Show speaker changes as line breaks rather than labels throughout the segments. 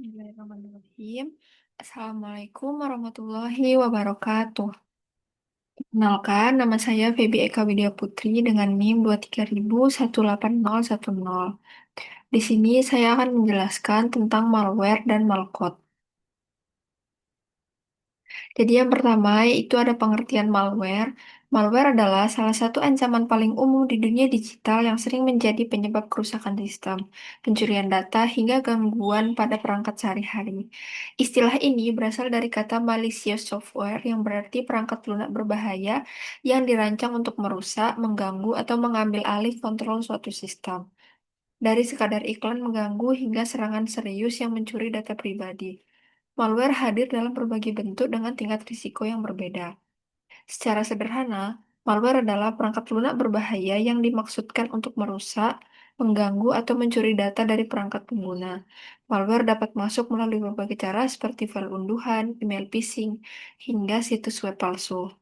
Bismillahirrahmanirrahim. Assalamualaikum warahmatullahi wabarakatuh. Kenalkan, nama saya Feby Eka Widya Putri dengan NIM 2301810. Di sini saya akan menjelaskan tentang malware dan malware. Jadi yang pertama itu ada pengertian malware. Malware adalah salah satu ancaman paling umum di dunia digital yang sering menjadi penyebab kerusakan sistem, pencurian data, hingga gangguan pada perangkat sehari-hari. Istilah ini berasal dari kata malicious software yang berarti perangkat lunak berbahaya yang dirancang untuk merusak, mengganggu, atau mengambil alih kontrol suatu sistem. Dari sekadar iklan mengganggu hingga serangan serius yang mencuri data pribadi. Malware hadir dalam berbagai bentuk dengan tingkat risiko yang berbeda. Secara sederhana, malware adalah perangkat lunak berbahaya yang dimaksudkan untuk merusak, mengganggu, atau mencuri data dari perangkat pengguna. Malware dapat masuk melalui berbagai cara seperti file unduhan, email phishing, hingga situs web palsu.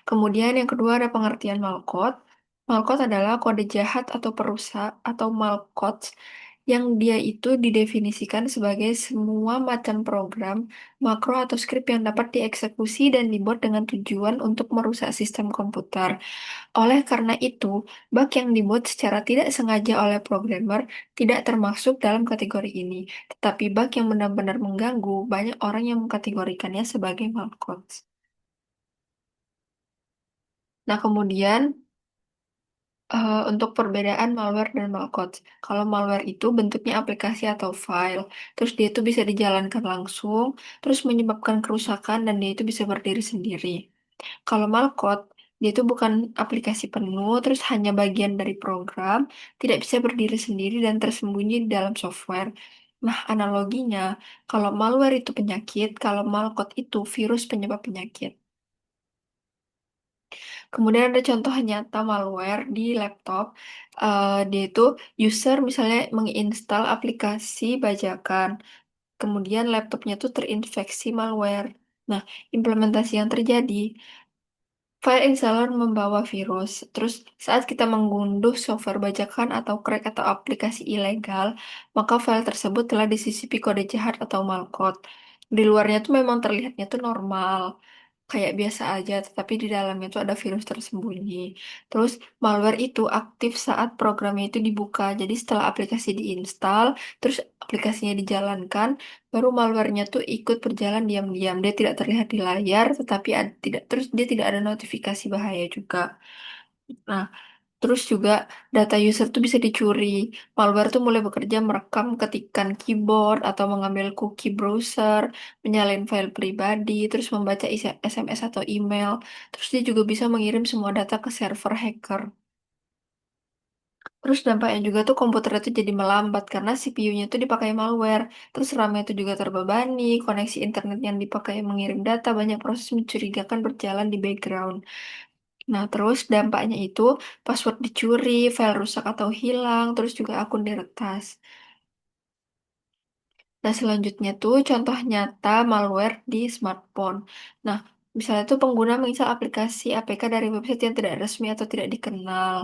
Kemudian yang kedua ada pengertian malcode. Malcode adalah kode jahat atau perusak atau malcodes yang dia itu didefinisikan sebagai semua macam program, makro atau skrip yang dapat dieksekusi dan dibuat dengan tujuan untuk merusak sistem komputer. Oleh karena itu, bug yang dibuat secara tidak sengaja oleh programmer tidak termasuk dalam kategori ini. Tetapi bug yang benar-benar mengganggu, banyak orang yang mengkategorikannya sebagai malcodes. Nah, kemudian untuk perbedaan malware dan malware. Kalau malware itu bentuknya aplikasi atau file, terus dia itu bisa dijalankan langsung, terus menyebabkan kerusakan dan dia itu bisa berdiri sendiri. Kalau malware, dia itu bukan aplikasi penuh, terus hanya bagian dari program, tidak bisa berdiri sendiri dan tersembunyi di dalam software. Nah, analoginya, kalau malware itu penyakit, kalau malware itu virus penyebab penyakit. Kemudian ada contoh nyata malware di laptop. Dia itu user misalnya menginstal aplikasi bajakan. Kemudian laptopnya tuh terinfeksi malware. Nah, implementasi yang terjadi, file installer membawa virus. Terus saat kita mengunduh software bajakan atau crack atau aplikasi ilegal, maka file tersebut telah disisipi kode jahat atau malware. Di luarnya tuh memang terlihatnya tuh normal, kayak biasa aja, tetapi di dalamnya itu ada virus tersembunyi. Terus malware itu aktif saat programnya itu dibuka. Jadi setelah aplikasi diinstal, terus aplikasinya dijalankan, baru malwarenya tuh ikut berjalan diam-diam. Dia tidak terlihat di layar, tetapi tidak terus dia tidak ada notifikasi bahaya juga. Nah, terus juga data user tuh bisa dicuri. Malware tuh mulai bekerja merekam ketikan keyboard atau mengambil cookie browser, menyalin file pribadi, terus membaca isi SMS atau email. Terus dia juga bisa mengirim semua data ke server hacker. Terus dampaknya juga tuh komputer itu jadi melambat karena CPU-nya itu dipakai malware. Terus RAM-nya itu juga terbebani, koneksi internet yang dipakai mengirim data, banyak proses mencurigakan berjalan di background. Nah, terus dampaknya itu password dicuri, file rusak atau hilang, terus juga akun diretas. Nah, selanjutnya tuh contoh nyata malware di smartphone. Nah, misalnya tuh pengguna menginstal aplikasi APK dari website yang tidak resmi atau tidak dikenal.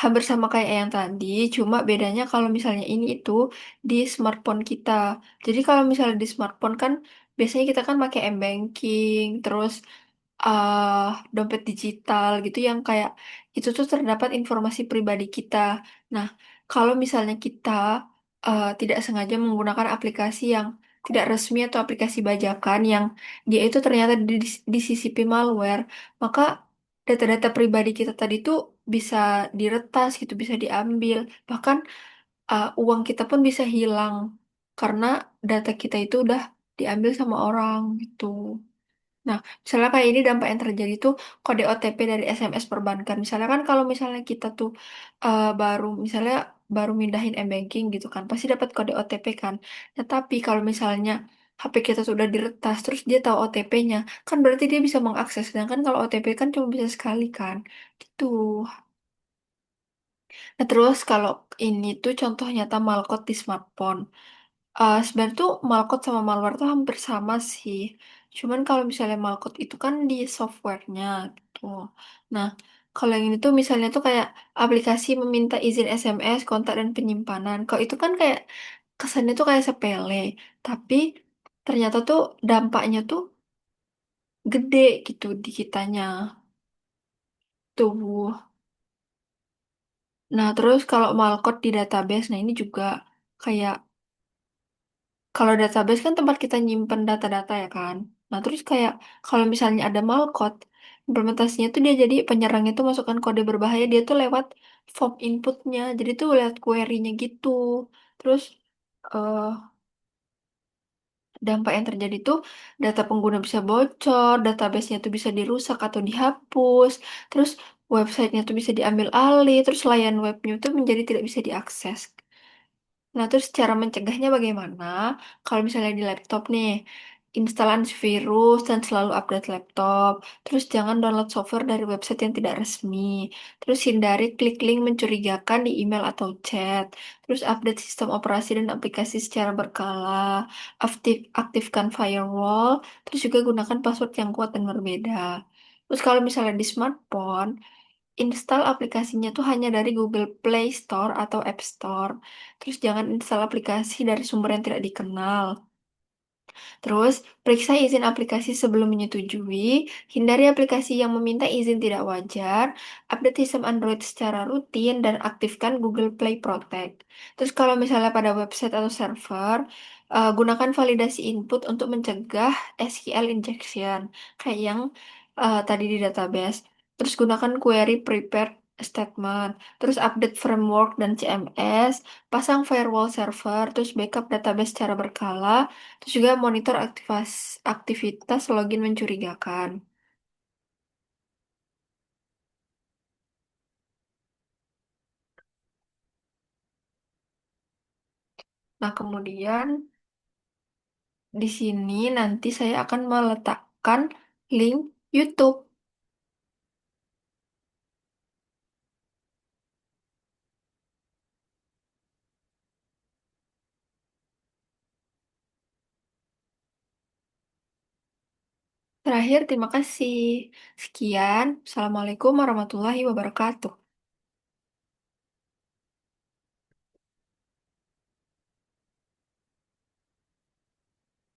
Hampir sama kayak yang tadi, cuma bedanya kalau misalnya ini itu di smartphone kita. Jadi kalau misalnya di smartphone kan biasanya kita kan pakai m-banking, terus uh, dompet digital gitu yang kayak itu tuh terdapat informasi pribadi kita. Nah, kalau misalnya kita tidak sengaja menggunakan aplikasi yang tidak resmi atau aplikasi bajakan yang dia itu ternyata disisipi malware, maka data-data pribadi kita tadi tuh bisa diretas gitu, bisa diambil. Bahkan uang kita pun bisa hilang karena data kita itu udah diambil sama orang gitu. Nah, misalnya kayak ini dampak yang terjadi tuh kode OTP dari SMS perbankan. Misalnya kan kalau misalnya kita tuh misalnya baru mindahin m-banking gitu kan, pasti dapat kode OTP kan. Nah, tapi kalau misalnya HP kita sudah diretas, terus dia tahu OTP-nya, kan berarti dia bisa mengakses. Sedangkan kalau OTP kan cuma bisa sekali kan, gitu. Nah, terus kalau ini tuh contoh nyata malware di smartphone. Sebenarnya tuh malware sama malware tuh hampir sama sih. Cuman kalau misalnya malware itu kan di softwarenya gitu. Nah, kalau yang ini tuh misalnya tuh kayak aplikasi meminta izin SMS, kontak dan penyimpanan. Kalau itu kan kayak kesannya tuh kayak sepele, tapi ternyata tuh dampaknya tuh gede gitu di kitanya tuh. Nah, terus kalau malcode di database, nah ini juga kayak kalau database kan tempat kita nyimpen data-data ya kan. Nah, terus kayak kalau misalnya ada malcode, implementasinya tuh dia jadi penyerang itu masukkan kode berbahaya dia tuh lewat form inputnya. Jadi tuh lewat query-nya gitu. Terus eh, dampak yang terjadi tuh data pengguna bisa bocor, database-nya tuh bisa dirusak atau dihapus, terus websitenya tuh bisa diambil alih, terus layanan webnya tuh menjadi tidak bisa diakses. Nah, terus cara mencegahnya bagaimana? Kalau misalnya di laptop nih, install antivirus dan selalu update laptop. Terus jangan download software dari website yang tidak resmi. Terus hindari klik link mencurigakan di email atau chat. Terus update sistem operasi dan aplikasi secara berkala. Aktifkan firewall. Terus juga gunakan password yang kuat dan berbeda. Terus kalau misalnya di smartphone, install aplikasinya tuh hanya dari Google Play Store atau App Store. Terus jangan install aplikasi dari sumber yang tidak dikenal. Terus, periksa izin aplikasi sebelum menyetujui, hindari aplikasi yang meminta izin tidak wajar, update sistem Android secara rutin, dan aktifkan Google Play Protect. Terus kalau misalnya pada website atau server, gunakan validasi input untuk mencegah SQL injection, kayak yang tadi di database. Terus gunakan query prepared statement, terus update framework dan CMS, pasang firewall server, terus backup database secara berkala, terus juga monitor aktivitas login mencurigakan. Nah, kemudian di sini nanti saya akan meletakkan link YouTube. Terakhir, terima kasih. Sekian. Assalamualaikum warahmatullahi wabarakatuh.